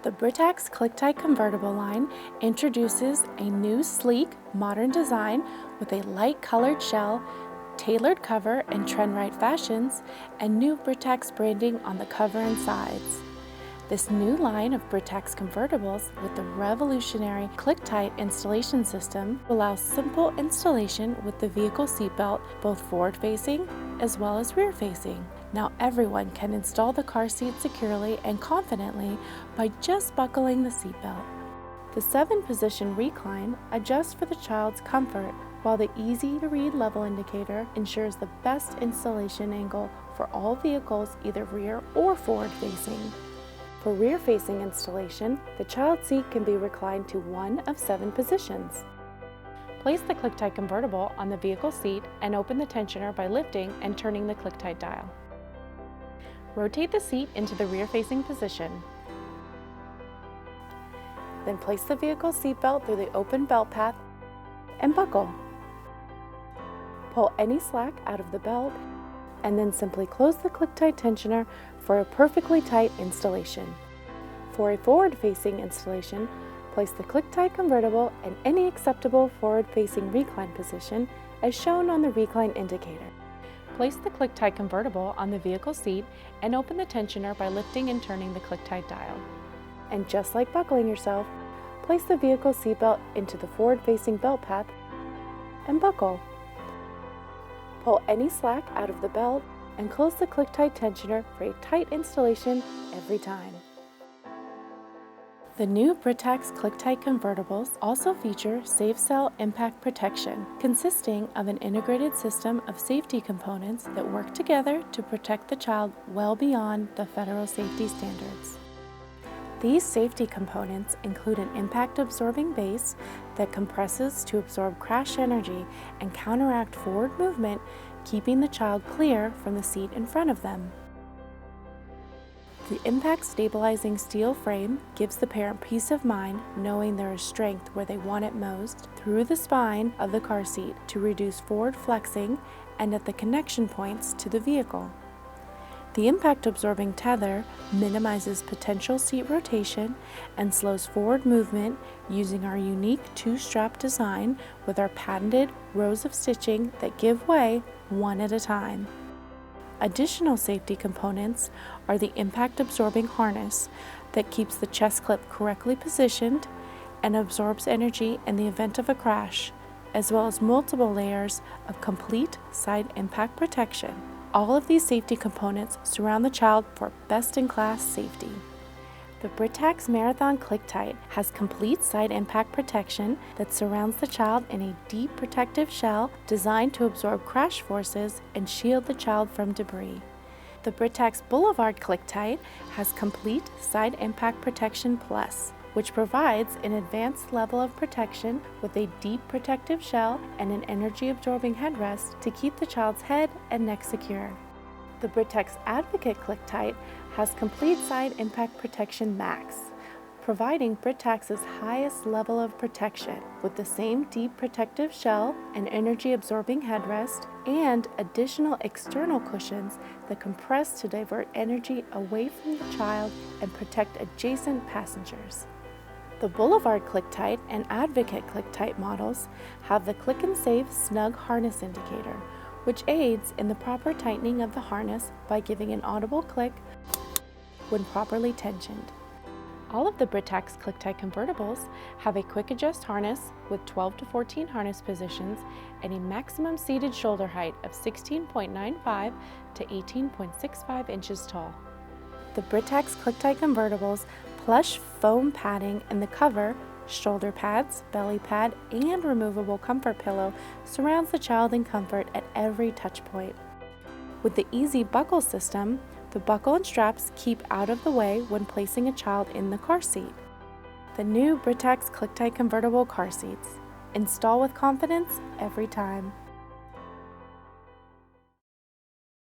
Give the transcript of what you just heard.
The Britax Click-Tie convertible line introduces a new sleek, modern design with a light-colored shell, tailored cover in trend-right fashions, and new Britax branding on the cover and sides. This new line of Britax convertibles with the revolutionary Click-Tie installation system allows simple installation with the vehicle seatbelt, both forward-facing as well as rear-facing. Now everyone can install the car seat securely and confidently by just buckling the seatbelt. The 7-position recline adjusts for the child's comfort, while the easy-to-read level indicator ensures the best installation angle for all vehicles, either rear or forward-facing. For rear-facing installation, the child seat can be reclined to one of 7 positions. Place the Click-Tie convertible on the vehicle seat and open the tensioner by lifting and turning the Click-Tie dial. Rotate the seat into the rear-facing position. Then place the vehicle seatbelt through the open belt path and buckle. Pull any slack out of the belt and then simply close the Click-Tie tensioner for a perfectly tight installation. For a forward-facing installation, place the Click-Tie convertible in any acceptable forward-facing recline position as shown on the recline indicator. Place the Click-Tie convertible on the vehicle seat and open the tensioner by lifting and turning the Click-Tie dial. And just like buckling yourself, place the vehicle seatbelt into the forward-facing belt path and buckle. Pull any slack out of the belt and close the Click-Tie tensioner for a tight installation every time. The new Britax Click-Tie convertibles also feature Safe Cell Impact Protection, consisting of an integrated system of safety components that work together to protect the child well beyond the federal safety standards. These safety components include an impact-absorbing base that compresses to absorb crash energy and counteract forward movement, keeping the child clear from the seat in front of them. The impact-stabilizing steel frame gives the parent peace of mind knowing there is strength where they want it most through the spine of the car seat to reduce forward flexing and at the connection points to the vehicle. The impact-absorbing tether minimizes potential seat rotation and slows forward movement using our unique 2-strap design with our patented rows of stitching that give way one at a time. Additional safety components are the impact-absorbing harness that keeps the chest clip correctly positioned and absorbs energy in the event of a crash, as well as multiple layers of complete side impact protection. All of these safety components surround the child for best-in-class safety. The Britax Marathon Click-Tie has complete side impact protection that surrounds the child in a deep protective shell designed to absorb crash forces and shield the child from debris. The Britax Boulevard Click-Tie has complete side impact protection plus, which provides an advanced level of protection with a deep protective shell and an energy-absorbing headrest to keep the child's head and neck secure. The Britax Advocate Click-Tie has complete side impact protection max, providing Britax's highest level of protection with the same deep protective shell and energy-absorbing headrest and additional external cushions that compress to divert energy away from the child and protect adjacent passengers. The Boulevard Click-Tie and Advocate Click-Tie models have the Click and Save Snug Harness Indicator, which aids in the proper tightening of the harness by giving an audible click when properly tensioned. All of the Britax Click-Tie convertibles have a quick adjust harness with 12 to 14 harness positions and a maximum seated shoulder height of 16.95 to 18.65 inches tall. The Britax Click-Tie convertibles plush foam padding in the cover, shoulder pads, belly pad, and removable comfort pillow surrounds the child in comfort at every touch point. With the easy buckle system, the buckle and straps keep out of the way when placing a child in the car seat. The new Britax Click-Tie convertible car seats. Install with confidence every time.